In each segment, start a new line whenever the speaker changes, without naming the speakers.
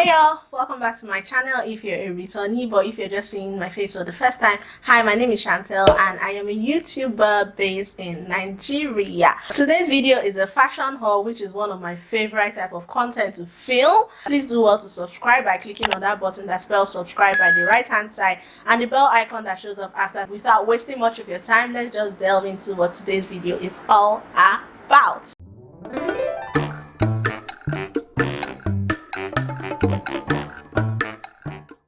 Hey y'all, welcome back to my channel. If you're a returnee, but if you're just seeing my face for the first time, hi, my name is Chantel and I am a YouTuber based in Nigeria. Today's video is a fashion haul, which is one of my favorite type of content to film. Please do well to subscribe by clicking on that button that spells subscribe by the right hand side and the bell icon that shows up after. Without wasting much of your time, let's just delve into what today's video is all about.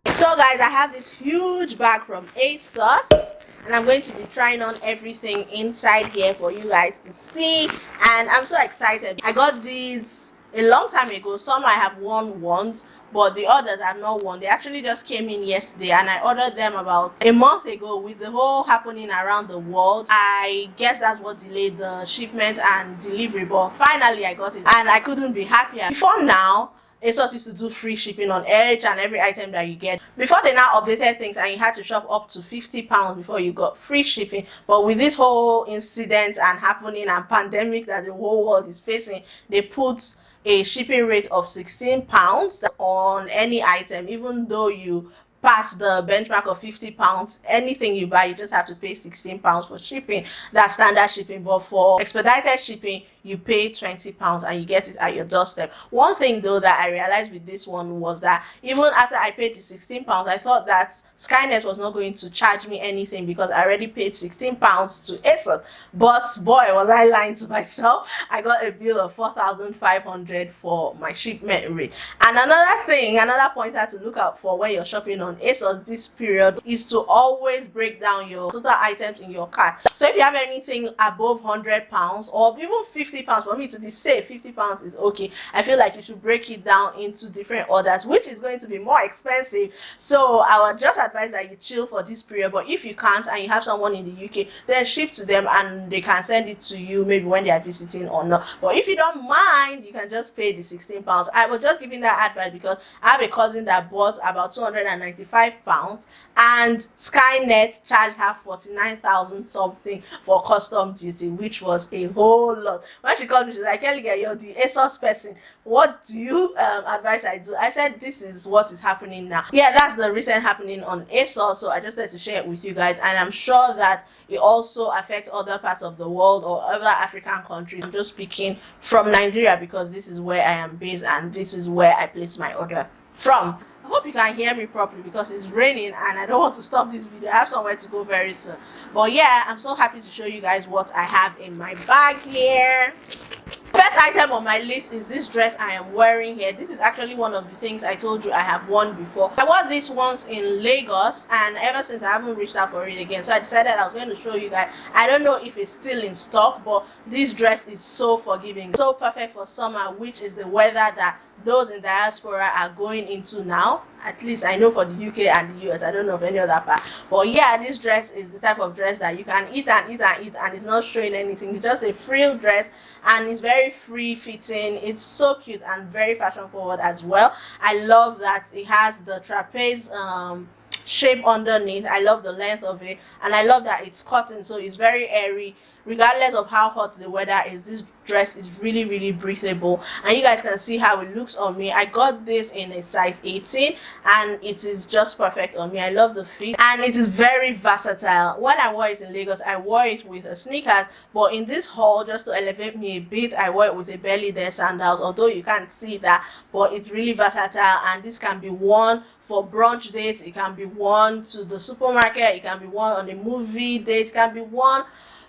So guys, I have this huge bag from Asos and I'm going to be trying on everything inside here for you guys to see, and I'm so excited. I got these a long time ago. Some I have worn once, but the others I've not worn. They actually just came in yesterday and I ordered them about a month ago. With the whole happening around the world, I guess that's what delayed the shipment and delivery, but finally I got it and I couldn't be happier. Before now, Asos used to do free shipping on each and every item that you get. Before, they now updated things and you had to shop up to £50 before you got free shipping. But with this whole incident and happening and pandemic that the whole world is facing, they put a shipping rate of £16 on any item. Even though you pass the benchmark of £50, anything you buy, you just have to pay £16 for shipping. That's standard shipping, but for expedited shipping you pay £20 and you get it at your doorstep. One thing though that I realized with this one was that even after I paid the £16, I thought that Skynet was not going to charge me anything because I already paid £16 to Asos. But boy, was I lying to myself. I got a bill of £4,500 for my shipment rate. And another pointer to look out for when you're shopping on Asos this period is to always break down your total items in your cart. So if you have anything above £100 or even £50, for me to be safe, £50 is okay. I feel like you should break it down into different orders, which is going to be more expensive. So I would just advise that you chill for this period. But if you can't and you have someone in the UK, then ship to them and they can send it to you maybe when they are visiting or not. But if you don't mind, you can just pay the £16. I was just giving that advice because I have a cousin that bought about £295 and Skynet charged her 49,000 something for custom duty, which was a whole lot. When she called me, she's like, Kelly, you're the Asos person. What do you advise I do? I said, this is what is happening now. Yeah, that's the recent happening on Asos. So I just wanted to share it with you guys. And I'm sure that it also affects other parts of the world or other African countries. I'm just speaking from Nigeria because this is where I am based and this is where I place my order from. I hope you can hear me properly because it's raining and I don't want to stop this video. I have somewhere to go very soon. But yeah, I'm so happy to show you guys what I have in my bag here. First item on my list is this dress I am wearing here. This is actually one of the things I told you I have worn before. I wore this once in Lagos and ever since I haven't reached out for it again. So I decided I was going to show you guys. I don't know if it's still in stock, but this dress is so forgiving, so perfect for summer, which is the weather that those in diaspora are going into now. At least I know for the UK and the US. I don't know of any other part. But yeah, this dress is the type of dress that you can eat and eat and eat and it's not showing anything. It's just a frill dress and it's very free fitting. It's so cute and very fashion forward as well. I love that it has the trapeze shape underneath. I love the length of it and I love that it's cotton, so it's very airy. Regardless of how hot the weather is, this dress is really breathable and you guys can see how it looks on me. I got this in a size 18 and it is just perfect on me. I love the fit and it is very versatile. When I wore it in Lagos, I wore it with a sneakers, but in this haul, just to elevate me a bit, I wore it with a belly there sandals, although you can't see that, but it's really versatile and this can be worn for brunch dates, it can be worn to the supermarket, it can be worn on a movie date, it can be worn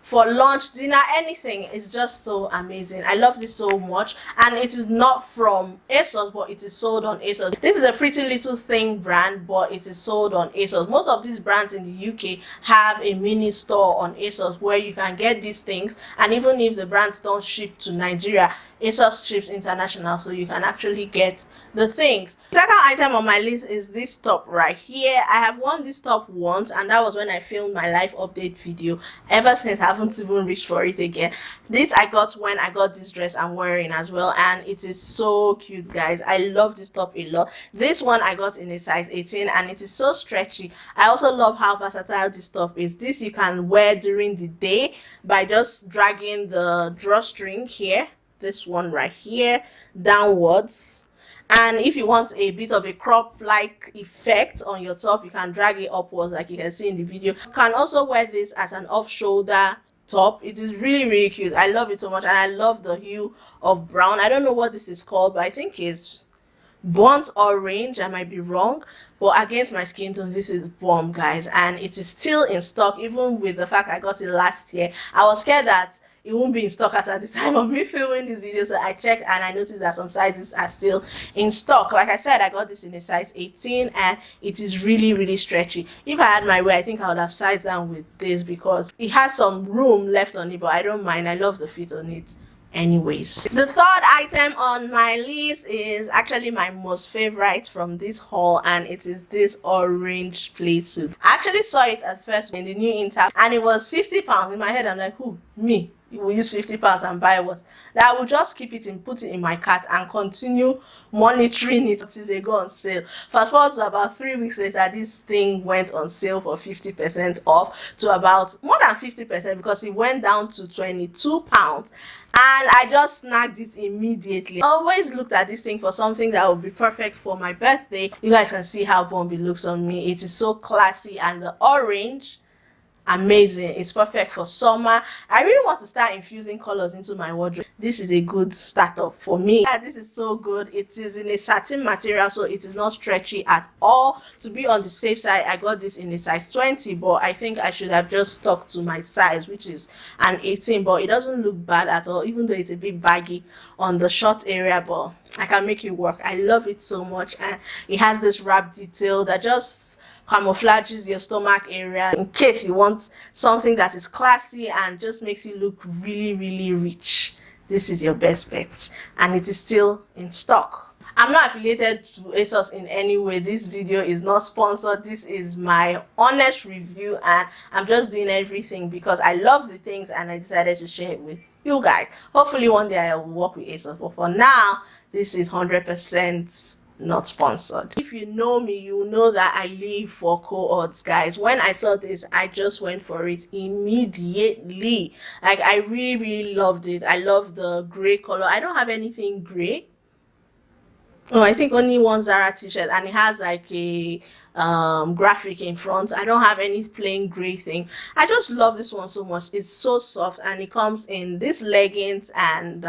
for lunch, dinner, anything. It's just so amazing. I love this so much and it is not from Asos, but it is sold on Asos. This is a Pretty Little Thing brand, but it is sold on Asos. Most of these brands in the UK have a mini store on Asos where you can get these things, and even if the brands don't ship to Nigeria, Asos ships international, so you can actually get the things. The second item on my list is this top right here. I have worn this top once and that was when I filmed my life update video. Ever since I haven't even reached for it again. This I got when I got this dress I'm wearing as well and it is so cute, guys. I love this top a lot. This one I got in a size 18 and it is so stretchy. I also love how versatile this top is. This you can wear during the day by just dragging the drawstring here, this one right here, downwards, And if you want a bit of a crop like effect on your top, you can drag it upwards like you can see in the video. You can also wear this as an off-shoulder top. It is really cute. I love it so much, and I love the hue of brown. I don't know what this is called, but I think it's burnt orange. I might be wrong, but against my skin tone, this is bomb, guys, and it is still in stock. Even with the fact I got it last year, I was scared that it won't be in stock as at the time of me filming this video, so I checked and I noticed that some sizes are still in stock. Like I said, I got this in a size 18 and it is really stretchy. If I had my way, I think I would have sized down with this because it has some room left on it, but I don't mind. I love the fit on it anyways. The third item on my list is actually my most favorite from this haul, and it is this orange play suit. I actually saw it at first in the new Inter and it was £50. In my head I'm like, who? Me? You will use £50 and buy what? That I will just keep it and put it in my cart and continue monitoring it until they go on sale. Fast forward to about 3 weeks later, this thing went on sale for 50% off, to about more than 50% because it went down to £22, and I just snagged it immediately. I always looked at this thing for something that would be perfect for my birthday. You guys can see how bomb it looks on me. It is so classy, and the orange, amazing. It's perfect for summer. I really want to start infusing colors into my wardrobe. This is a good startup for me. Yeah, this is so good. It is in a satin material, so it is not stretchy at all. To be on the safe side, I got this in a size 20, but I think I should have just stuck to my size, which is an 18, but it doesn't look bad at all, even though it's a bit baggy on the short area, but I can make it work. I love it so much, and it has this wrap detail that just camouflages your stomach area in case you want something that is classy and just makes you look really rich. This is your best bet, and it is still in stock. I'm not affiliated to Asos in any way. This video is not sponsored. This is my honest review, and I'm just doing everything because I love the things and I decided to share it with you guys. Hopefully one day I will work with Asos, but for now this is 100% not sponsored. If you know me, you know that I live for COORDs, guys. When I saw this, I just went for it immediately. Like, I really loved it. I love the gray color. I don't have anything gray. Oh, I think only one Zara t-shirt, and it has like a graphic in front. I don't have any plain gray thing. I just love this one so much. It's so soft, and it comes in this leggings and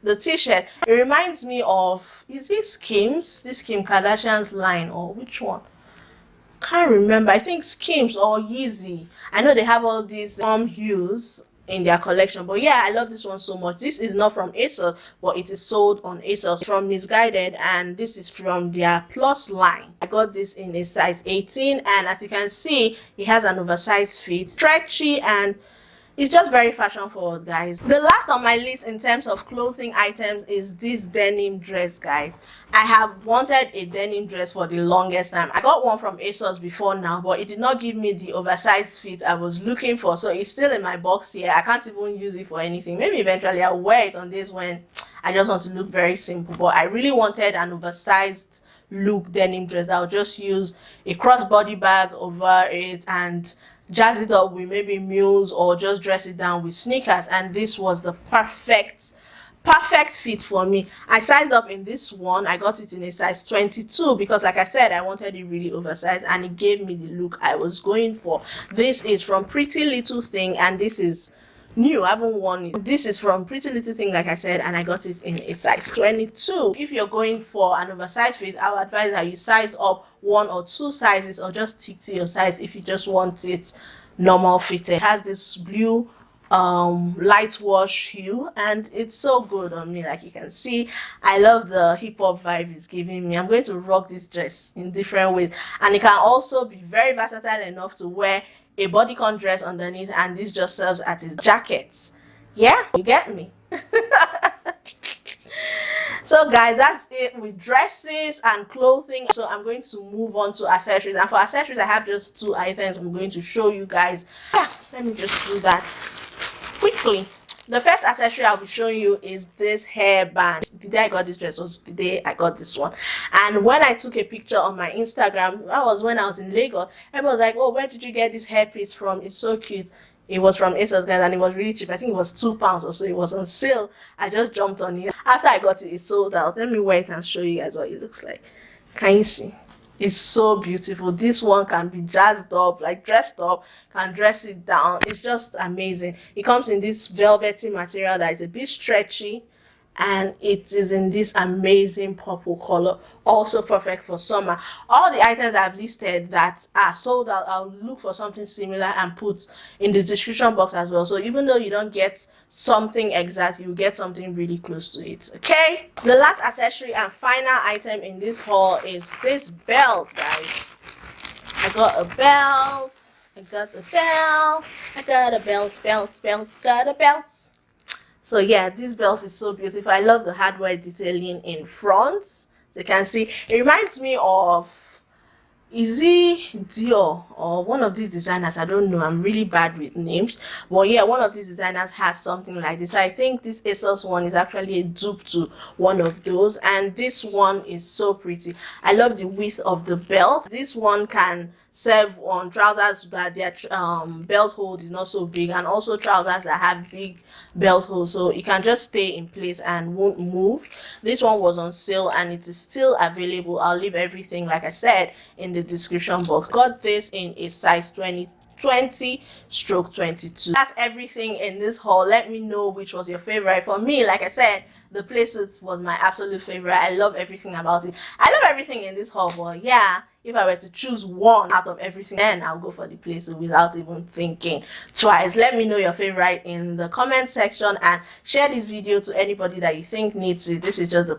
the t-shirt. It reminds me of, is it Skims? This Kim Kardashian's line, or which one? Can't remember. I think Skims or Yeezy. I know they have all these hues in their collection, but yeah, I love this one so much. This is not from Asos, but it is sold on Asos from Misguided, and this is from their Plus line. I got this in a size 18, and as you can see, it has an oversized fit, stretchy, and it's just very fashion forward, guys. The last on my list in terms of clothing items is this denim dress, guys. I have wanted a denim dress for the longest time. I got one from Asos before now, but it did not give me the oversized fit I was looking for, so it's still in my box here. I can't even use it for anything. Maybe eventually I'll wear it on this when I just want to look very simple, but I really wanted an oversized look denim dress that I'll just use a crossbody bag over it and jazz it up with maybe mules, or just dress it down with sneakers, and this was the perfect fit for me. I sized up in this one. I got it in a size 22 because, like I said, I wanted it really oversized, and it gave me the look I was going for. This is from Pretty Little Thing, and this is new. I haven't worn it. This is from Pretty Little Thing, like I said, and I got it in a size 22. If you're going for an oversized fit, I would advise that you size up 1 or 2 sizes, or just stick to your size if you just want it normal fitted. It has this blue light wash hue, and it's so good on me. Like you can see, I love the hip-hop vibe it's giving me. I'm going to rock this dress in different ways, and it can also be very versatile enough to wear a bodycon dress underneath, and this just serves as a jacket. Yeah, you get me. So guys, that's it with dresses and clothing. So I'm going to move on to accessories, and for accessories I have just 2 items I'm going to show you guys. Let me just do that quickly. The first accessory I'll be showing you is this hairband. The day I got this dress was the day I got this one, and when I took a picture on my Instagram, that was when I was in Lagos. Everyone was like, oh, where did you get this hairpiece from? It's so cute. It was from Asos, guys, and it was really cheap. I think it was £2 or so. It was on sale. I just jumped on it. After I got it, it sold out. Let me wear it and show you guys what it looks like. Can you see? It's so beautiful. This one can be jazzed up, like dressed up, can dress it down. It's just amazing. It comes in this velvety material that is a bit stretchy, and it is in this amazing purple color, also perfect for summer. All the items I've listed that are sold out, I'll look for something similar and put in the description box as well. So even though you don't get something exact, you get something really close to it. Okay, the last accessory and final item in this haul is this belt, guys. I got a belt, got a belt. So yeah, this belt is so beautiful. I love the hardware detailing in front. So you can see, it reminds me of, is it Dior or one of these designers? I don't know, I'm really bad with names, but yeah, one of these designers has something like this. So I think this Asos one is actually a dupe to one of those, and this one is so pretty. I love the width of the belt. This one can serve on trousers that their belt hold is not so big, and also trousers that have big belt holes, so it can just stay in place and won't move. This one was on sale and it is still available. I'll leave everything, like I said, in the description box. Got this in a size 20/22. That's everything in this haul. Let me know which was your favorite. For me, like I said, the playsuits was my absolute favorite. I love everything about it. I love everything in this haul, but yeah, if I were to choose one out of everything, then I'll go for the playsuit without even thinking twice. Let me know your favorite in the comment section and share this video to anybody that you think needs it. This is just the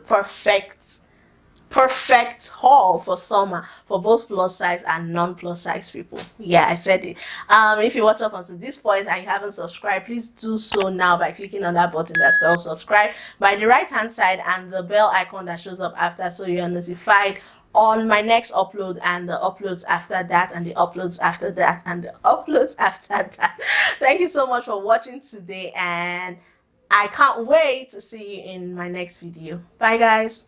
perfect haul for summer for both plus size and non-plus size people. Yeah, I said it. If you watch up until this point and you haven't subscribed, please do so now by clicking on that button that spells subscribe by the right hand side and the bell icon that shows up after, so you are notified on my next upload and the uploads after that and the uploads after that and the uploads after that. Thank you so much for watching today, and I can't wait to see you in my next video. Bye guys.